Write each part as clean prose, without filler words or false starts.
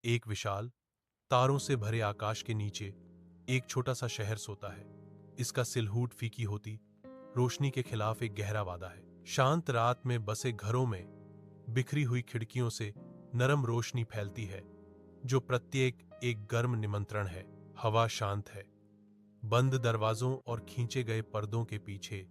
एक विशाल, तारों से भरे आकाश के नीचे एक छोटा सा शहर सोता है। इसका सिलहूट फीकी होती रोशनी के खिलाफ एक गहरा वादा है। शांत रात में बसे घरों में बिखरी हुई खिड़कियों से नरम रोशनी फैलती है, जो प्रत्येक एक गर्म निमंत्रण है। हवा शांत है, बंद दरवाजों और खींचे गए पर्दों के पीछे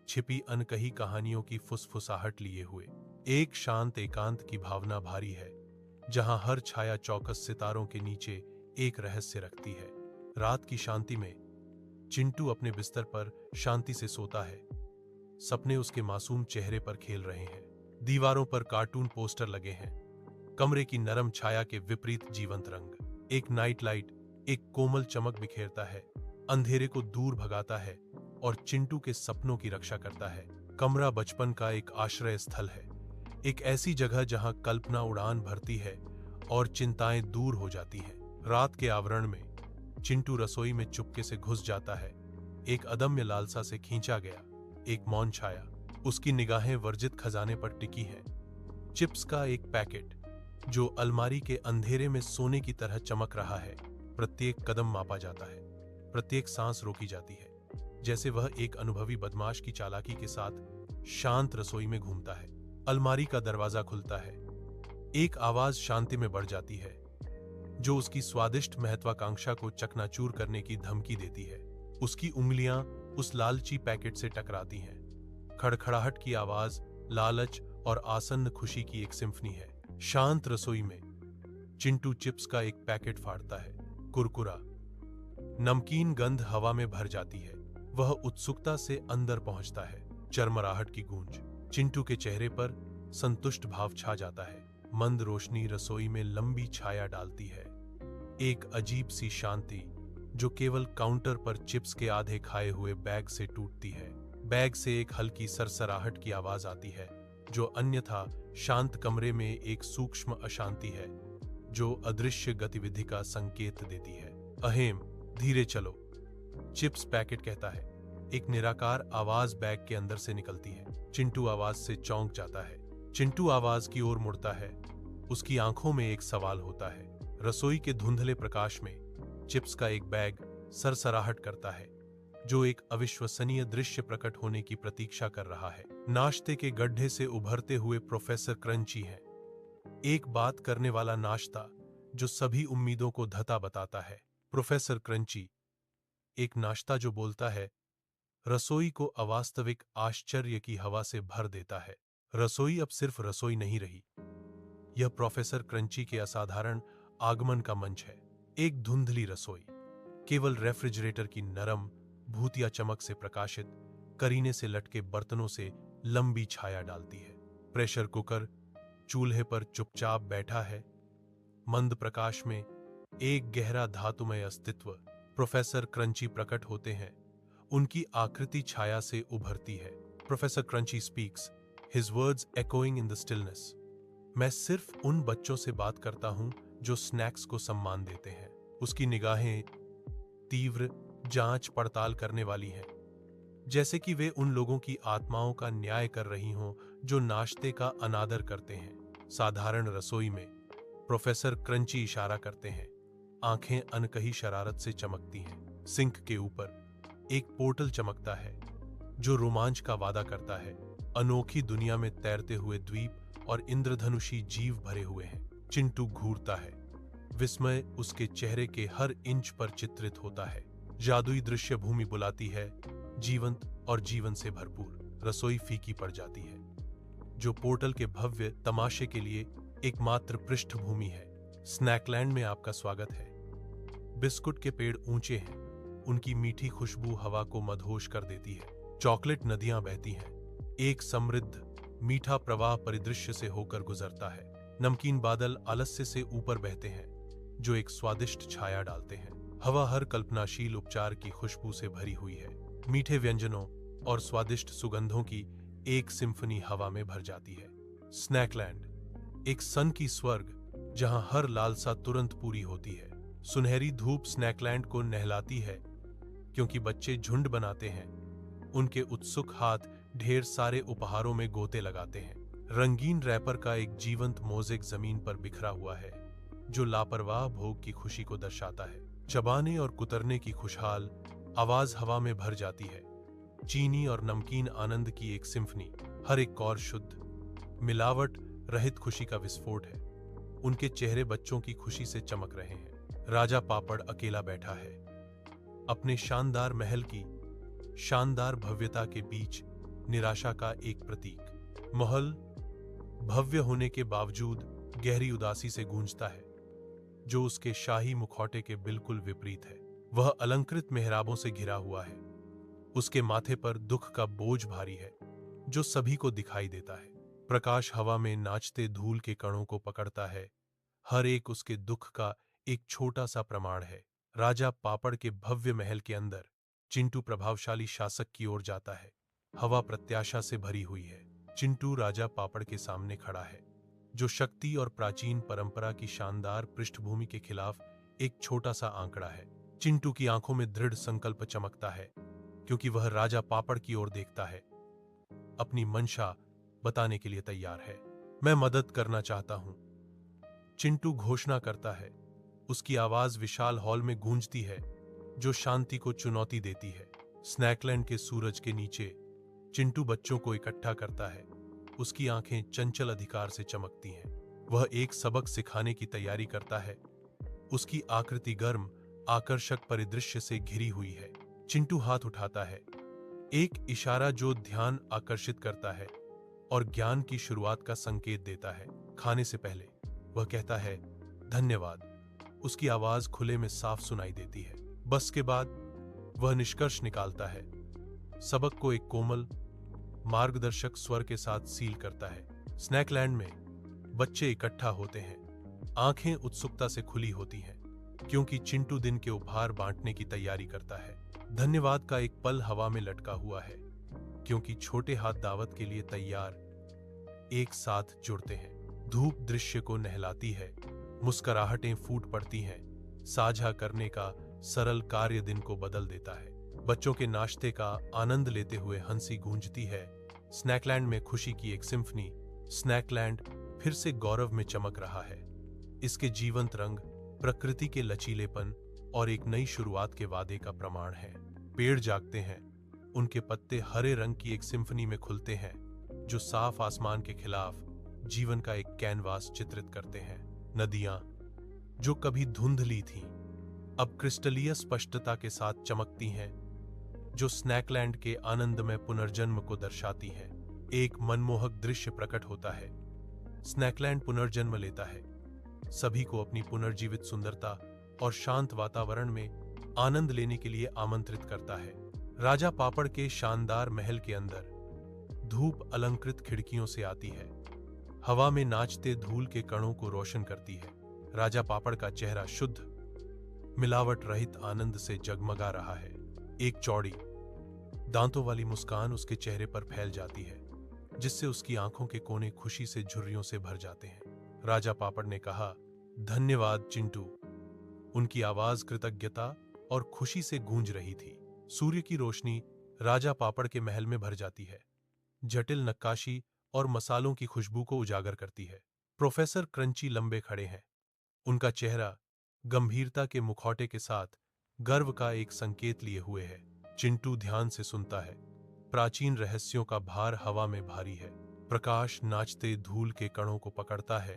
छिपी अनकही कहानियों की फुसफुसाहट लिए हुए एक शांत एकांत की भावना भारी है, जहां हर छाया चौकस सितारों के नीचे एक रहस्य रखती है। रात की शांति में चिंटू अपने बिस्तर पर शांति से सोता है। सपने उसके मासूम चेहरे पर खेल रहे हैं। दीवारों पर कार्टून पोस्टर लगे हैं, कमरे की नरम छाया के विपरीत जीवंत रंग। एक नाइट लाइट एक कोमल चमक बिखेरता है, अंधेरे को दूर भगाता है और चिंटू के सपनों की रक्षा करता है। कमरा बचपन का एक आश्रय स्थल है, एक ऐसी जगह जहां कल्पना उड़ान भरती है और चिंताएं दूर हो जाती हैं। रात के आवरण में चिंटू रसोई में चुपके से घुस जाता है। एक अदम्य लालसा से खींचा गया एक मौन छाया उसकी निगाहें वर्जित खजाने पर टिकी हैं। चिप्स का एक पैकेट जो अलमारी के अंधेरे में सोने की तरह चमक रहा है। प्रत्येक कदम मापा जाता है, प्रत्येक सांस रोकी जाती है, जैसे वह एक अनुभवी बदमाश की चालाकी के साथ शांत रसोई में घूमता है। अलमारी का दरवाजा खुलता है, एक आवाज शांति में बढ़ जाती है, जो उसकी स्वादिष्ट महत्वाकांक्षा को चकनाचूर करने की धमकी देती है। उसकी उंगलियां उस लालची पैकेट से टकराती हैं। खड़खड़ाहट की आवाज लालच और आसन्न खुशी की एक सिम्फनी है। शांत रसोई में चिंटू चिप्स का एक पैकेट फाड़ता है। कुरकुरा नमकीन गंध हवा में भर जाती है। वह उत्सुकता से अंदर पहुंचता है। चरमराहट की गूंज चिंटू के चेहरे पर संतुष्ट भाव छा जाता है। मंद रोशनी रसोई में लंबी छाया डालती है। एक अजीब सी शांति जो केवल काउंटर पर चिप्स के आधे खाए हुए बैग से टूटती है। बैग से एक हल्की सरसराहट की आवाज आती है, जो अन्यथा शांत कमरे में एक सूक्ष्म अशांति है, जो अदृश्य गतिविधि का संकेत देती है। अहेम, धीरे चलो, चिप्स पैकेट कहता है। एक निराकार आवाज बैग के अंदर से निकलती है। चिंटू आवाज से चौंक जाता है। चिंटू आवाज की ओर मुड़ता है। उसकी आंखों में एक सवाल होता है। रसोई के धुंधले प्रकाश में चिप्स का एक बैग सरसराहट करता है, जो एक अविश्वसनीय दृश्य प्रकट होने की प्रतीक्षा कर रहा है। नाश्ते के गड्ढे से उभरते हुए प्रोफेसर क्रंची है। एक बात करने वाला नाश्ता जो सभी उम्मीदों को धता बताता है। प्रोफेसर क्रंची, एक नाश्ता जो बोलता है, रसोई को अवास्तविक आश्चर्य की हवा से भर देता है। रसोई अब सिर्फ रसोई नहीं रही, यह प्रोफेसर क्रंची के असाधारण आगमन का मंच है। एक धुंधली रसोई केवल रेफ्रिजरेटर की नरम भूतिया चमक से प्रकाशित करीने से लटके बर्तनों से लंबी छाया डालती है। प्रेशर कुकर चूल्हे पर चुपचाप बैठा है। मंद प्रकाश में एक गहरा धातुमय अस्तित्व प्रोफेसर क्रंची प्रकट होते हैं। उनकी आकृति छाया से उभरती है। Professor crunchy speaks, his words echoing in the stillness। मैं सिर्फ उन बच्चों से बात करता हूं जो स्नैक्स को सम्मान देते हैं। उसकी निगाहें तीव्र, जांच पड़ताल करने वाली हैं, जैसे कि वे उन लोगों की आत्माओं का न्याय कर रही हों जो नाश्ते का अनादर करते हैं। साधारण रसोई में प्रोफेसर क्रंची इशारा करते हैं। आंखें अनकही शरारत से चमकती हैं। सिंक के ऊपर एक पोर्टल चमकता है, जो रोमांच का वादा करता है। अनोखी दुनिया में तैरते हुए द्वीप और इंद्रधनुषी जीव भरे हुए हैं। चिंटू घूरता है। विस्मय उसके चेहरे के हर इंच पर चित्रित होता है। जादुई दृश्य भूमि बुलाती है, जीवंत और जीवन से भरपूर। रसोई फीकी पड़ जाती है, जो पोर्टल के भव्य तमाशे के लिए एकमात्र पृष्ठभूमि है। स्नैकलैंड में आपका स्वागत है। बिस्कुट के पेड़ ऊंचे हैं, उनकी मीठी खुशबू हवा को मदहोश कर देती है। चॉकलेट नदियां बहती हैं। एक समृद्ध मीठा प्रवाह परिदृश्य से होकर गुजरता है। नमकीन बादल आलस्य से ऊपर बहते हैं, जो एक स्वादिष्ट छाया डालते हैं। हवा हर कल्पनाशील उपचार की खुशबू से भरी हुई है। मीठे व्यंजनों और स्वादिष्ट सुगंधों की एक सिम्फनी हवा में भर जाती है। स्नैकलैंड एक सन की स्वर्ग, जहां हर लालसा तुरंत पूरी होती है। सुनहरी धूप स्नैकलैंड को नहलाती है, क्योंकि बच्चे झुंड बनाते हैं। उनके उत्सुक हाथ ढेर सारे उपहारों में गोते लगाते हैं। रंगीन रैपर का एक जीवंत मोज़ेक जमीन पर बिखरा हुआ है, जो लापरवाह भोग की खुशी को दर्शाता है। चबाने और कुतरने की खुशहाल आवाज हवा में भर जाती है। चीनी और नमकीन आनंद की एक सिम्फनी, हर एक कौर शुद्ध, मिलावट रहित खुशी का विस्फोट है। उनके चेहरे बच्चों की खुशी से चमक रहे हैं। राजा पापड़ अकेला बैठा है, अपने शानदार महल की शानदार भव्यता के बीच, निराशा का एक प्रतीक। महल भव्य होने के बावजूद गहरी उदासी से गूंजता है, जो उसके शाही मुखौटे के बिल्कुल विपरीत है। वह अलंकृत मेहराबों से घिरा हुआ है। उसके माथे पर दुख का बोझ भारी है, जो सभी को दिखाई देता है। प्रकाश हवा में नाचते धूल के कणों को पकड़ता है। हर एक उसके दुख का एक छोटा सा प्रमाण है। राजा पापड़ के भव्य महल के अंदर चिंटू प्रभावशाली शासक की ओर जाता है। हवा प्रत्याशा से भरी हुई है। चिंटू राजा पापड़ के सामने खड़ा है, जो शक्ति और प्राचीन परंपरा की शानदार पृष्ठभूमि के खिलाफ एक छोटा सा आंकड़ा है। चिंटू की आंखों में दृढ़ संकल्प चमकता है, क्योंकि वह राजा पापड़ की ओर देखता है, अपनी मंशा बताने के लिए तैयार है। मैं मदद करना चाहता हूं, चिंटू घोषणा करता है। उसकी आवाज विशाल हॉल में गूंजती है, जो शांति को चुनौती देती है। स्नैकलैंड के सूरज के नीचे चिंटू बच्चों को इकट्ठा करता है। उसकी आंखें चंचल अधिकार से चमकती हैं। वह एक सबक सिखाने की तैयारी करता है। उसकी आकृति गर्म, आकर्षक परिदृश्य से घिरी हुई है। चिंटू हाथ उठाता है, एक इशारा जो ध्यान आकर्षित करता है और ज्ञान की शुरुआत का संकेत देता है। खाने से पहले वह कहता है, धन्यवाद। उसकी आवाज खुले में साफ सुनाई देती है। बस के बाद वह निष्कर्ष निकालता है, सबक को एक कोमल, मार्गदर्शक स्वर के साथ सील करता है। स्नैकलैंड में बच्चे इकट्ठा होते हैं। आंखें उत्सुकता से खुली होती हैं, क्योंकि चिंटू दिन के उपहार बांटने की तैयारी करता है। धन्यवाद का एक पल हवा में लटका हुआ है, क्योंकि छोटे हाथ दावत के लिए तैयार एक साथ जुड़ते हैं। धूप दृश्य को नहलाती है, मुस्कुराहटें फूट पड़ती हैं। साझा करने का सरल कार्य दिन को बदल देता है। बच्चों के नाश्ते का आनंद लेते हुए हंसी गूंजती है। स्नैकलैंड में खुशी की एक सिम्फनी। स्नैकलैंड फिर से गौरव में चमक रहा है। इसके जीवंत रंग प्रकृति के लचीलेपन और एक नई शुरुआत के वादे का प्रमाण है। पेड़ जागते हैं, उनके पत्ते हरे रंग की एक सिम्फनी में खुलते हैं, जो साफ आसमान के खिलाफ जीवन का एक कैनवास चित्रित करते हैं। नदियां, जो कभी धुंधली थीं, अब क्रिस्टलीय स्पष्टता के साथ चमकती हैं, जो स्नैकलैंड के आनंदमय पुनर्जन्म को दर्शाती हैं। एक मनमोहक दृश्य प्रकट होता है। स्नैकलैंड पुनर्जन्म लेता है, सभी को अपनी पुनर्जीवित सुंदरता और शांत वातावरण में आनंद लेने के लिए आमंत्रित करता है। राजा पापड़ के शानदार महल के अंदर धूप अलंकृत खिड़कियों से आती है, हवा में नाचते धूल के कणों को रोशन करती है। राजा पापड़ का चेहरा शुद्ध, मिलावट रहित आनंद से जगमगा रहा है। एक चौड़ी, दांतों वाली मुस्कान उसके चेहरे पर फैल जाती है, जिससे उसकी आंखों के कोने खुशी से झुर्रियों से भर जाते हैं। राजा पापड़ ने कहा, धन्यवाद चिंटू। उनकी आवाज कृतज्ञता और खुशी से गूंज रही थी। सूर्य की रोशनी राजा पापड़ के महल में भर जाती है, जटिल नक्काशी और मसालों की खुशबू को उजागर करती है। प्रोफेसर क्रंची लंबे खड़े हैं। उनका चेहरा गंभीरता के मुखौटे के साथ गर्व का एक संकेत लिए हुए है। चिंटू ध्यान से सुनता है। प्राचीन रहस्यों का भार हवा में भारी है। प्रकाश नाचते धूल के कणों को पकड़ता है,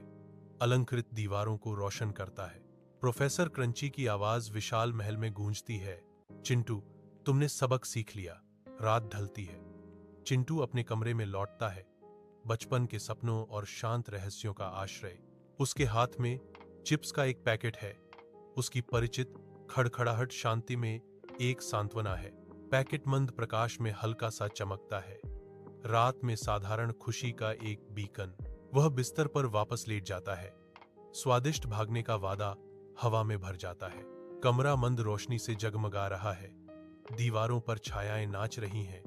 अलंकृत दीवारों को रोशन करता है। प्रोफेसर क्रंची की आवाज विशाल महल में गूंजती है, चिंटू, तुमने सबक सीख लिया। रात ढलती है। चिंटू अपने कमरे में लौटता है, बचपन के सपनों और शांत रहस्यों का आश्रय। उसके हाथ में चिप्स का एक पैकेट है। उसकी परिचित खड़खड़ाहट शांति में एक सांत्वना है। पैकेट मंद प्रकाश में हल्का सा चमकता है, रात में साधारण खुशी का एक बीकन। वह बिस्तर पर वापस लेट जाता है। स्वादिष्ट भागने का वादा हवा में भर जाता है। कमरा मंद रोशनी से जगमगा रहा है। दीवारों पर छायाएं नाच रही हैं,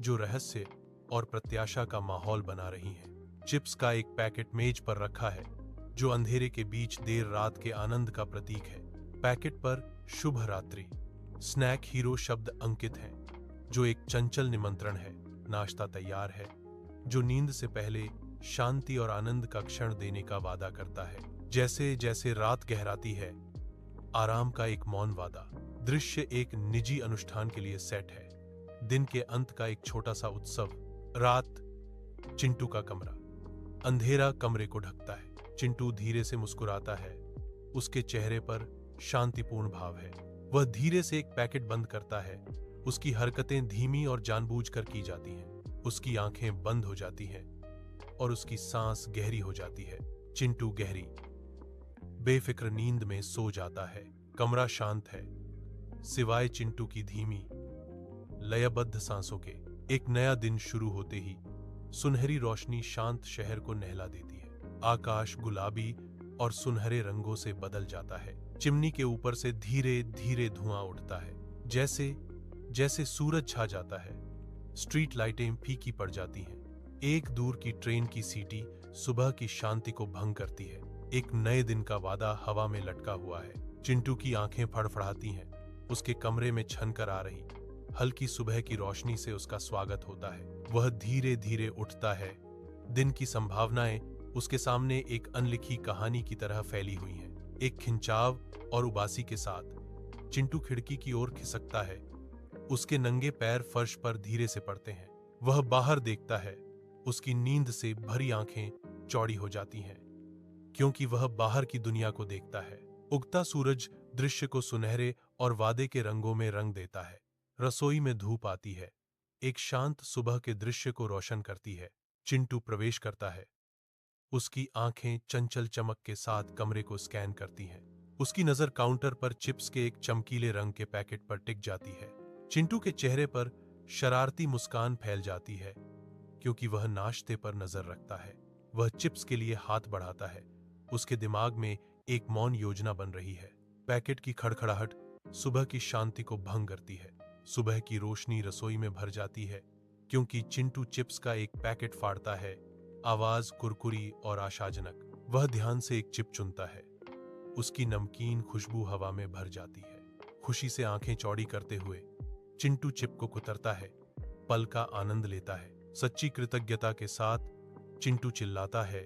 जो रहस्य और प्रत्याशा का माहौल बना रही हैं। चिप्स का एक पैकेट मेज पर रखा है, जो अंधेरे के बीच देर रात के आनंद का प्रतीक है। पैकेट पर शुभ रात्रि स्नैक हीरो शब्द अंकित हैं, जो एक चंचल निमंत्रण है। नाश्ता तैयार है, जो नींद से पहले शांति और आनंद का क्षण देने का वादा करता है। जैसे जैसे रात गहराती है, आराम का एक मौन वादा। दृश्य एक निजी अनुष्ठान के लिए सेट है। दिन के अंत का एक छोटा सा उत्सव। रात, चिंटू का कमरा। अंधेरा कमरे को ढकता है। चिंटू धीरे से मुस्कुराता है। उसके चेहरे पर शांतिपूर्ण भाव है। वह धीरे से एक पैकेट बंद करता है। उसकी हरकतें धीमी और जानबूझकर की जाती हैं। उसकी आंखें बंद हो जाती हैं और उसकी सांस गहरी हो जाती है। चिंटू गहरी, बेफिक्र नींद में सो जाता है। कमरा शांत है, सिवाय चिंटू की धीमी, लयबद्ध सांसों के। एक नया दिन शुरू होते ही सुनहरी रोशनी शांत शहर को नहला देती है। आकाश गुलाबी और सुनहरे रंगों से बदल जाता है। चिमनी के ऊपर से धीरे धीरे धुआं उठता है, जैसे जैसे सूरज छा जाता है। स्ट्रीट लाइटें फीकी पड़ जाती हैं। एक दूर की ट्रेन की सीटी सुबह की शांति को भंग करती है। एक नए दिन का वादा हवा में लटका हुआ है। चिंटू की आंखें फड़फड़ाती हैं। उसके कमरे में छनकर आ रही हल्की सुबह की रोशनी से उसका स्वागत होता है। वह धीरे धीरे उठता है। दिन की संभावनाएं उसके सामने एक अनलिखी कहानी की तरह फैली हुई हैं। एक खिंचाव और उबासी के साथ चिंटू खिड़की की ओर खिसकता है। उसके नंगे पैर फर्श पर धीरे से पड़ते हैं। वह बाहर देखता है। उसकी नींद से भरी आंखें चौड़ी हो जाती हैं, क्योंकि वह बाहर की दुनिया को देखता है। उगता सूरज दृश्य को सुनहरे और वादे के रंगों में रंग देता है। रसोई में धूप आती है, एक शांत सुबह के दृश्य को रोशन करती है। चिंटू प्रवेश करता है। उसकी आंखें चंचल चमक के साथ कमरे को स्कैन करती हैं। उसकी नजर काउंटर पर चिप्स के एक चमकीले रंग के पैकेट पर टिक जाती है। चिंटू के चेहरे पर शरारती मुस्कान फैल जाती है, क्योंकि वह नाश्ते पर नजर रखता है। वह चिप्स के लिए हाथ बढ़ाता है। उसके दिमाग में एक मौन योजना बन रही है। पैकेट की खड़खड़ाहट सुबह की शांति को भंग करती है। सुबह की रोशनी रसोई में भर जाती है, क्योंकि चिंटू चिप्स का एक पैकेट फाड़ता है। आवाज कुरकुरी और आशाजनक। वह ध्यान से एक चिप चुनता है। उसकी नमकीन खुशबू हवा में भर जाती है। खुशी से आंखें चौड़ी करते हुए चिंटू चिप को कुतरता है, पल का आनंद लेता है। सच्ची कृतज्ञता के साथ चिंटू चिल्लाता है,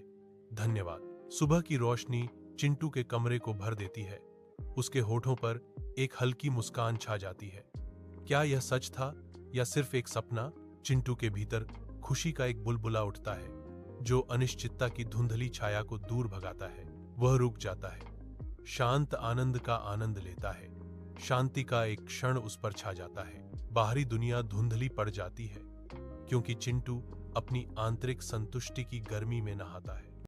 धन्यवाद। सुबह की रोशनी चिंटू के कमरे को भर देती है। उसके होठों पर एक हल्की मुस्कान छा जाती है। क्या यह सच था या सिर्फ एक सपना? चिंटू के भीतर खुशी का एक बुलबुला उठता है, जो अनिश्चितता की धुंधली छाया को दूर भगाता है। वह रुक जाता है, शांत आनंद का आनंद लेता है। शांति का एक क्षण उस पर छा जाता है। बाहरी दुनिया धुंधली पड़ जाती है, क्योंकि चिंटू अपनी आंतरिक संतुष्टि की गर्मी में नहाता है।